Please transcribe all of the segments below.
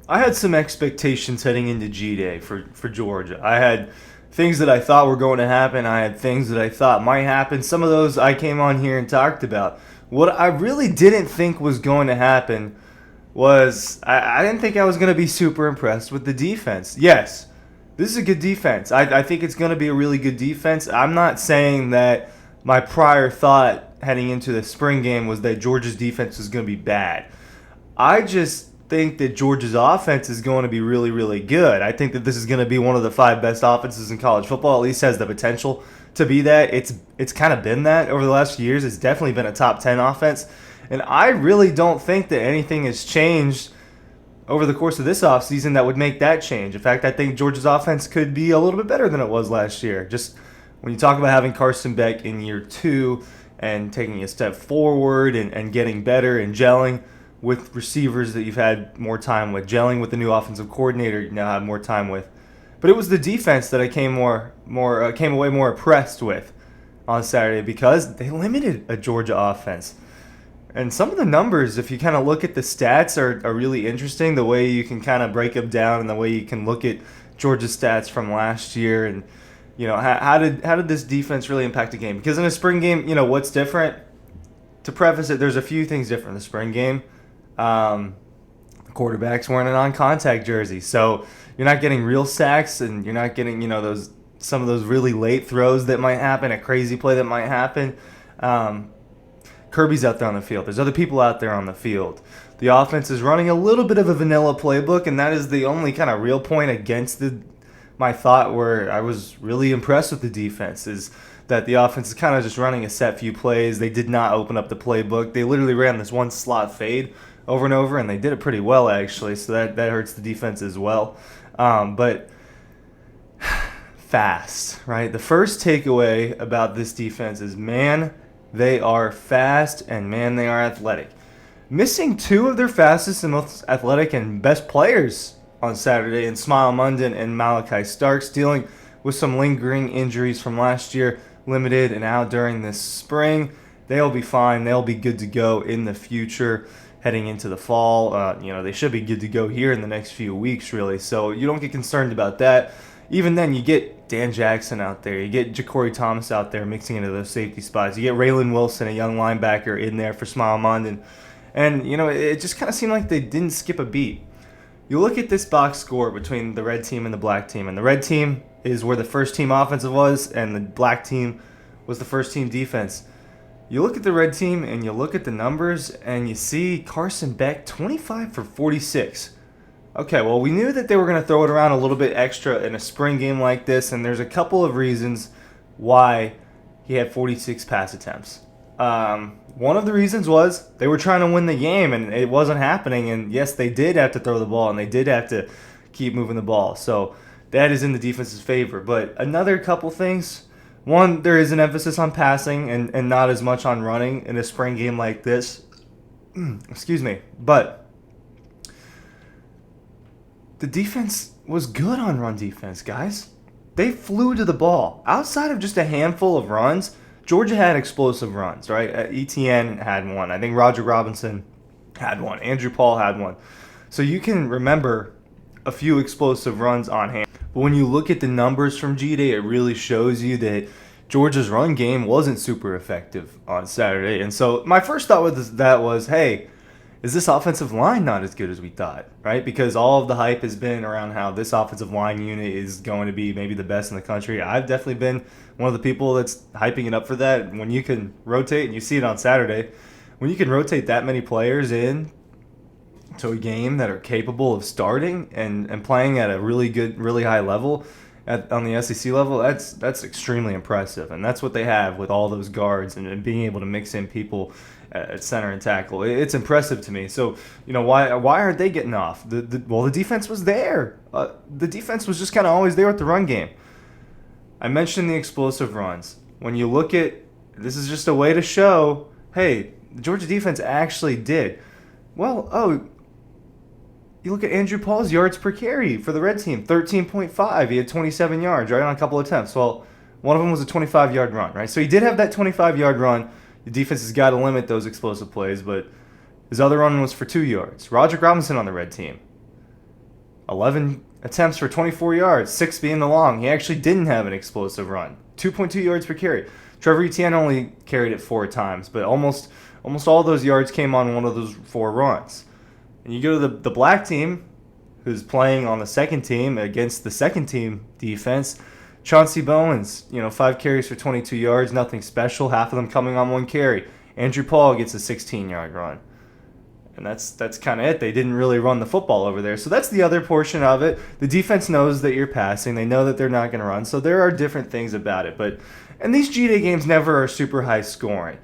I had some expectations heading into G-Day for Georgia. I had things that I thought were going to happen. I had things that I thought might happen. Some of those I came on here and talked about. What I really didn't think was going to happen was I didn't think I was going to be super impressed with the defense. Yes, this is a good defense. I think it's going to be a really good defense. I'm not saying that my prior thought heading into the spring game was that Georgia's defense was going to be bad. I just think that Georgia's offense is going to be really, really good. I think that this is going to be one of the 5 best offenses in college football. At least has the potential to be that. It's kind of been that over the last few years. It's definitely been a top 10 offense. And I really don't think that anything has changed over the course of this offseason that would make that change. In fact, I think Georgia's offense could be a little bit better than it was last year. Just when you talk about having Carson Beck in year 2 and taking a step forward and getting better and gelling with receivers that you've had more time with, gelling with the new offensive coordinator you now have more time with. But it was the defense that I came away more impressed with on Saturday because they limited a Georgia offense. And some of the numbers, if you kind of look at the stats, are really interesting. The way you can kind of break them down and the way you can look at Georgia's stats from last year and how did this defense really impact the game? Because in a spring game, what's different? To preface it, there's a few things different in the spring game. The quarterback's wearing a non-contact jersey, so you're not getting real sacks, and you're not getting some of those really late throws that might happen, a crazy play that might happen. Kirby's out there on the field. There's other people out there on the field. The offense is running a little bit of a vanilla playbook, and that is the only kind of real point against my thought where I was really impressed with the defense is that the offense is kind of just running a set few plays. They did not open up the playbook. They literally ran this one slot fade over and over, and they did it pretty well, actually, so that hurts the defense as well. But fast, right? The first takeaway about this defense is, man, they are fast, and man, they are athletic. Missing 2 of their fastest and most athletic and best players on Saturday in Smile Munden and Malachi Starks, dealing with some lingering injuries from last year, limited and out during this spring. They'll be fine. They'll be good to go in the future heading into the fall. They should be good to go here in the next few weeks, really. So you don't get concerned about that. Even then, you get Dan Jackson out there. You get Ja'Cory Thomas out there mixing into those safety spots. You get Raylan Wilson, a young linebacker, in there for Smile Munden. And, it just kind of seemed like they didn't skip a beat. You look at this box score between the red team and the black team, and the red team is where the first team offensive was, and the black team was the first team defense. You look at the red team, and you look at the numbers, and you see Carson Beck, 25 for 46. Okay, well, we knew that they were going to throw it around a little bit extra in a spring game like this, and there's a couple of reasons why he had 46 pass attempts. One of the reasons was they were trying to win the game, and it wasn't happening. And yes, they did have to throw the ball, and they did have to keep moving the ball. So that is in the defense's favor. But another couple things. One, there is an emphasis on passing and not as much on running in a spring game like this. Excuse me. But the defense was good on run defense, guys. They flew to the ball. Outside of just a handful of runs, Georgia had explosive runs, right? ETN had one. I think Roger Robinson had one. Andrew Paul had one. So you can remember a few explosive runs on hand. But when you look at the numbers from G-Day, it really shows you that Georgia's run game wasn't super effective on Saturday. And so my first thought with that was, hey, is this offensive line not as good as we thought, right? Because all of the hype has been around how this offensive line unit is going to be maybe the best in the country. I've definitely been one of the people that's hyping it up for that. When you can rotate, and you see it on Saturday, when you can rotate that many players in to a game that are capable of starting and playing at a really good, really high level on the SEC level, that's extremely impressive. And that's what they have with all those guards and being able to mix in people at center and tackle. It's impressive to me. So, why aren't they getting off? Well, the defense was there. The defense was just kind of always there with the run game. I mentioned the explosive runs. When you look at, this is just a way to show, hey, the Georgia defense actually did. Well, you look at Andrew Paul's yards per carry for the red team, 13.5. He had 27 yards, right, on a couple attempts. Well, one of them was a 25-yard run, right? So he did have that 25-yard run. The defense has got to limit those explosive plays, but his other run was for 2 yards. Roger Robinson on the red team, 11 attempts for 24 yards, 6 being the long. He actually didn't have an explosive run. 2.2 yards per carry. Trevor Etienne only carried it 4 times, but almost all those yards came on one of those 4 runs. And you go to the black team, who's playing on the second team against the second team defense. Chauncey Bowens, 5 carries for 22 yards, nothing special, half of them coming on 1 carry. Andrew Paul gets a 16-yard run. And that's kind of it. They didn't really run the football over there. So that's the other portion of it. The defense knows that you're passing. They know that they're not going to run. So there are different things about it. And these G-Day games never are super high scoring.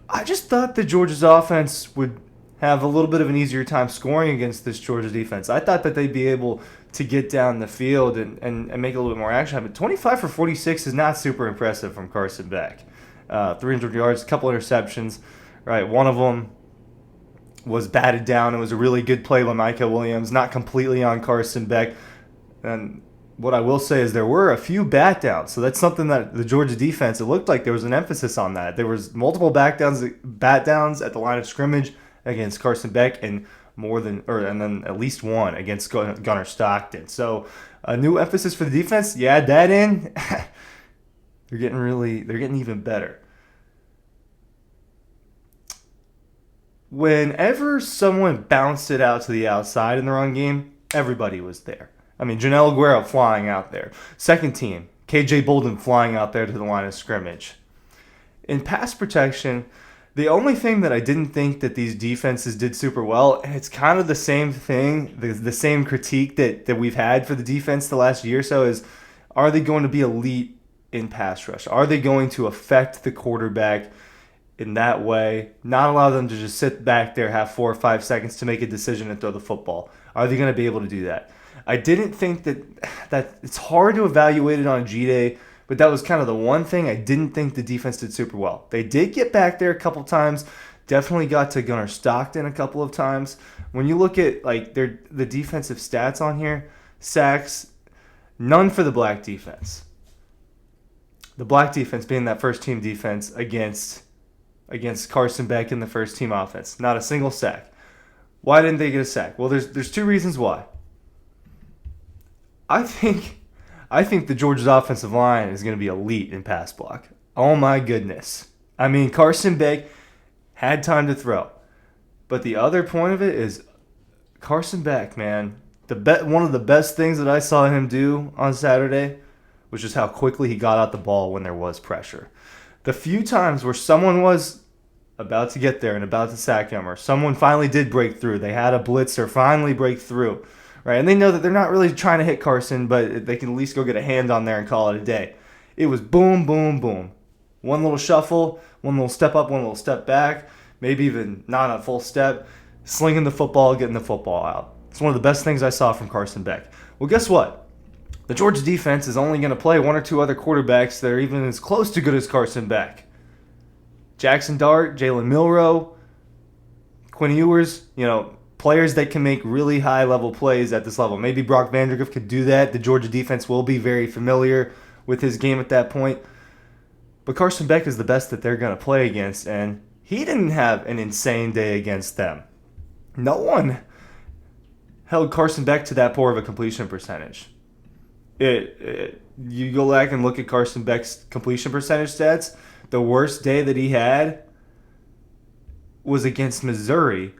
I just thought that Georgia's offense would have a little bit of an easier time scoring against this Georgia defense. I thought that they'd be able to get down the field and make a little bit more action happen. 25 for 46 is not super impressive from Carson Beck. 300 yards, a couple interceptions. Right, one of them was batted down. It was a really good play by Micah Williams, not completely on Carson Beck. And what I will say is there were a few bat downs. So that's something that the Georgia defense, it looked like there was an emphasis on that. There was multiple bat downs at the line of scrimmage against Carson Beck and then at least one against Gunnar Stockton. So a new emphasis for the defense. You add that in, they're getting even better. Whenever someone bounced it out to the outside in the run game, everybody was there. I mean, Janelle Aguero flying out there. Second team, KJ Bolden flying out there to the line of scrimmage. In pass protection, the only thing that I didn't think that these defenses did super well, and it's kind of the same thing, the same critique that we've had for the defense the last year or so, is are they going to be elite in pass rush? Are they going to affect the quarterback in that way, not allow them to just sit back there, have 4 or 5 seconds to make a decision and throw the football? Are they going to be able to do that? I didn't think that it's hard to evaluate it on G-Day, but that was kind of the one thing I didn't think the defense did super well. They did get back there a couple times, definitely got to Gunnar Stockton a couple of times. When you look at the defensive stats on here, sacks, none for the black defense. The black defense being that first team defense against Carson Beck in the first team offense. Not a single sack. Why didn't they get a sack? Well, there's 2 reasons why. I think the Georgia's offensive line is going to be elite in pass block. Oh my goodness. I mean, Carson Beck had time to throw. But the other point of it is Carson Beck, man. One of the best things that I saw him do on Saturday was just how quickly he got out the ball when there was pressure. The few times where someone was about to get there and about to sack him, or someone finally did break through, they had a blitzer finally break through, right? And they know that they're not really trying to hit Carson, but they can at least go get a hand on there and call it a day. It was boom, boom, boom. One little shuffle, one little step up, one little step back, maybe even not a full step, slinging the football, getting the football out. It's one of the best things I saw from Carson Beck. Well, guess what? The Georgia defense is only going to play 1 or 2 other quarterbacks that are even as close to good as Carson Beck. Jackson Dart, Jalen Milroe, Quinn Ewers, players that can make really high-level plays at this level. Maybe Brock Vandagriff could do that. The Georgia defense will be very familiar with his game at that point. But Carson Beck is the best that they're going to play against, and he didn't have an insane day against them. No one held Carson Beck to that poor of a completion percentage. You go back and look at Carson Beck's completion percentage stats. The worst day that he had was against Missouri.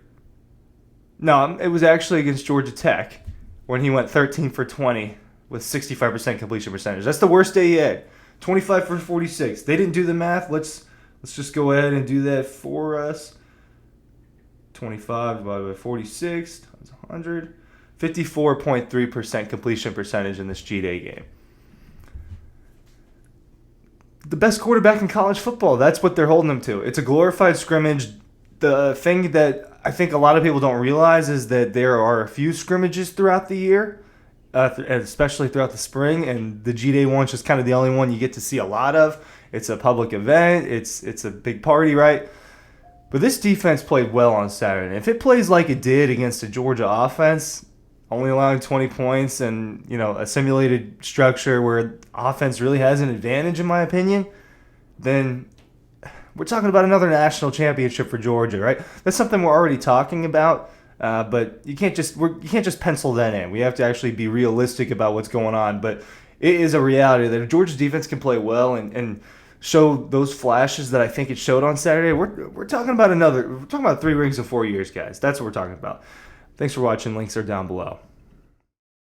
No, it was actually against Georgia Tech when he went 13 for 20 with 65% completion percentage. That's the worst day he had. 25 for 46. They didn't do the math. Let's just go ahead and do that for us. 25 divided by 46 times 100. 54.3% completion percentage in this G-Day game. The best quarterback in college football. That's what they're holding him to. It's a glorified scrimmage. The thing that I think a lot of people don't realize is that there are a few scrimmages throughout the year, especially throughout the spring, and the G-Day one's just kind of the only one you get to see a lot of. It's a public event. It's a big party, right? But this defense played well on Saturday. If it plays like it did against a Georgia offense, only allowing 20 points and, a simulated structure where offense really has an advantage, in my opinion, then we're talking about another national championship for Georgia, right? That's something we're already talking about But you can't just pencil that in. We have to actually be realistic about what's going on. But it is a reality that if Georgia's defense can play well and show those flashes that I think it showed on Saturday, we're talking about 3 rings in 4 years, guys. That's what we're talking about. Thanks for watching. Links are down below.